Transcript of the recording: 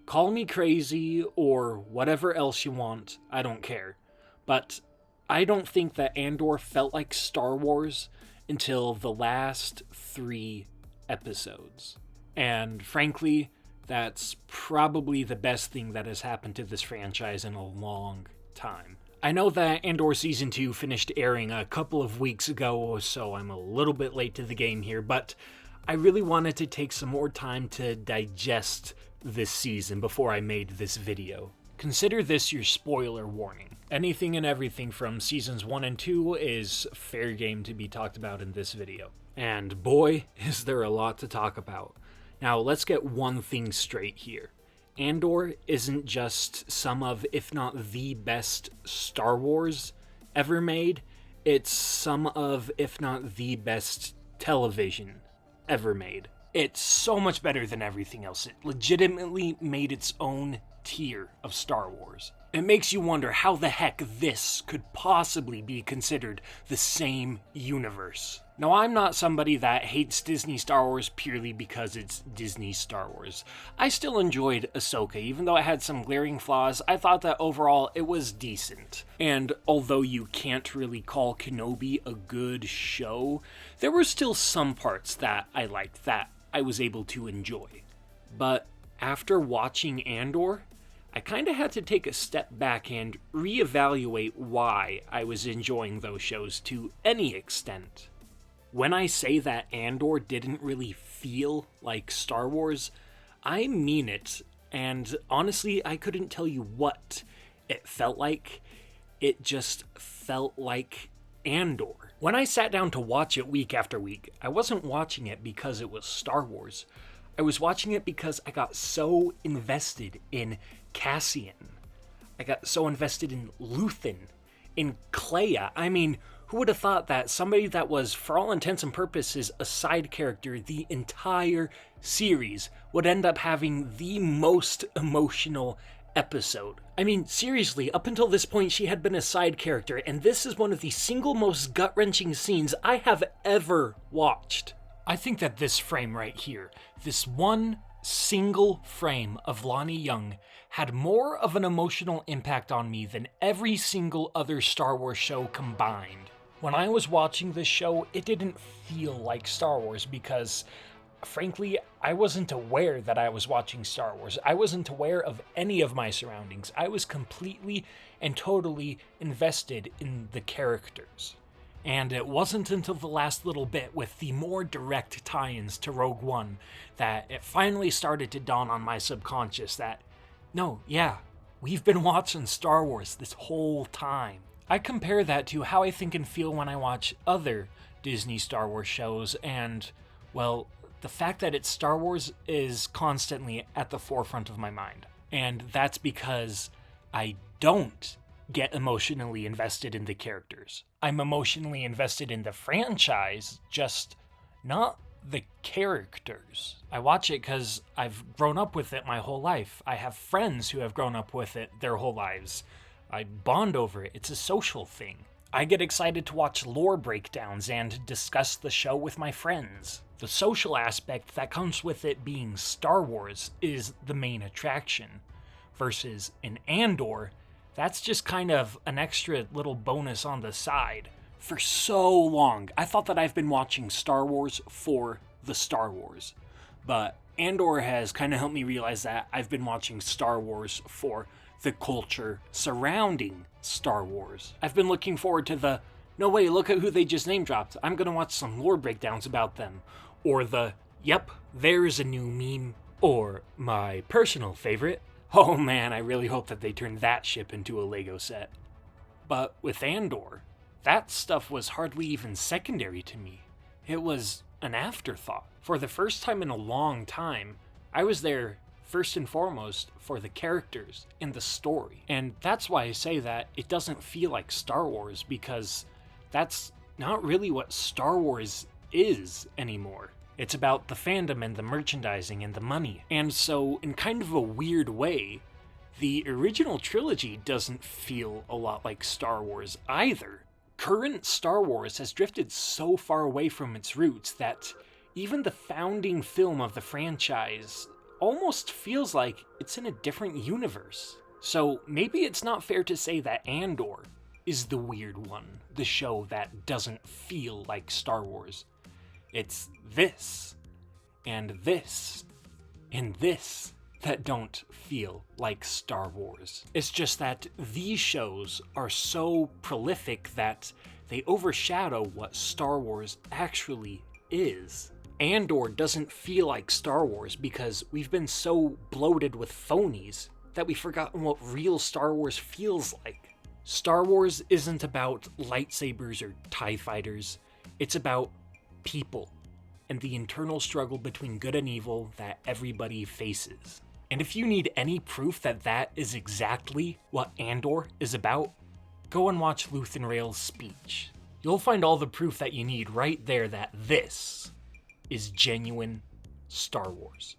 Call me crazy or whatever else you want, I don't care. But I don't think that Andor felt like Star Wars until the last 3 episodes. And frankly, that's probably the best thing that has happened to this franchise in a long time. I know that Andor Season 2 finished airing a couple of weeks ago, so I'm a little bit late to the game here, but I really wanted to take some more time to digest this season before I made this video. Consider this your spoiler warning. Anything and everything from Seasons 1 and 2 is fair game to be talked about in this video. And boy, is there a lot to talk about. Now, let's get one thing straight here. Andor isn't just some of, if not the best Star Wars ever made, it's some of, if not the best television ever made. It's so much better than everything else. It legitimately made its own tier of Star Wars. It makes you wonder how the heck this could possibly be considered the same universe. Now, I'm not somebody that hates Disney Star Wars purely because it's Disney Star Wars. I still enjoyed Ahsoka, even though it had some glaring flaws. I thought that overall it was decent. And although you can't really call Kenobi a good show, there were still some parts that I liked, that I was able to enjoy. But after watching Andor, I kind of had to take a step back and reevaluate why I was enjoying those shows to any extent. When I say that Andor didn't really feel like Star Wars, I mean it, and honestly, I couldn't tell you what it felt like. It just felt like Andor. When I sat down to watch it week after week, I wasn't watching it because it was Star Wars. I was watching it because I got so invested in Cassian. I got so invested in Luthen, in Kleya. I mean, who would have thought that somebody that was, for all intents and purposes, a side character the entire series would end up having the most emotional episode? I mean, seriously, up until this point, she had been a side character, and this is one of the single most gut-wrenching scenes I have ever watched. I think that this frame right here, this one single frame of Lonnie Young, had more of an emotional impact on me than every single other Star Wars show combined. When I was watching this show, it didn't feel like Star Wars because, frankly, I wasn't aware that I was watching Star Wars. I wasn't aware of any of my surroundings. I was completely and totally invested in the characters. And it wasn't until the last little bit with the more direct tie-ins to Rogue One that it finally started to dawn on my subconscious that, no, yeah, we've been watching Star Wars this whole time. I compare that to how I think and feel when I watch other Disney Star Wars shows, and, well, the fact that it's Star Wars is constantly at the forefront of my mind. And that's because I don't get emotionally invested in the characters. I'm emotionally invested in the franchise, just not the characters. I watch it because I've grown up with it my whole life. I have friends who have grown up with it their whole lives. I bond over it. It's a social thing. I get excited to watch lore breakdowns and discuss the show with my friends. The social aspect that comes with it being Star Wars is the main attraction, versus in Andor, that's just kind of an extra little bonus on the side. For so long, I thought that I've been watching Star Wars for the Star Wars. But Andor has kind of helped me realize that I've been watching Star Wars for the culture surrounding Star Wars. I've been looking forward to the, no way, look at who they just name dropped. I'm gonna watch some lore breakdowns about them. Or the, yep, there's a new meme. Or my personal favorite, oh man, I really hope that they turn that ship into a Lego set. But with Andor, that stuff was hardly even secondary to me. It was an afterthought. For the first time in a long time, I was there first and foremost for the characters and the story. And that's why I say that it doesn't feel like Star Wars, because that's not really what Star Wars is anymore. It's about the fandom and the merchandising and the money. And so, in kind of a weird way, the original trilogy doesn't feel a lot like Star Wars either. Current Star Wars has drifted so far away from its roots that even the founding film of the franchise almost feels like it's in a different universe. So maybe it's not fair to say that Andor is the weird one, the show that doesn't feel like Star Wars. It's this, and this, and this that don't feel like Star Wars. It's just that these shows are so prolific that they overshadow what Star Wars actually is. Andor doesn't feel like Star Wars because we've been so bloated with phonies that we've forgotten what real Star Wars feels like. Star Wars isn't about lightsabers or TIE fighters. It's about people and the internal struggle between good and evil that everybody faces. And if you need any proof that that is exactly what Andor is about, go and watch Luthen Rael's speech. You'll find all the proof that you need right there that this is genuine Star Wars.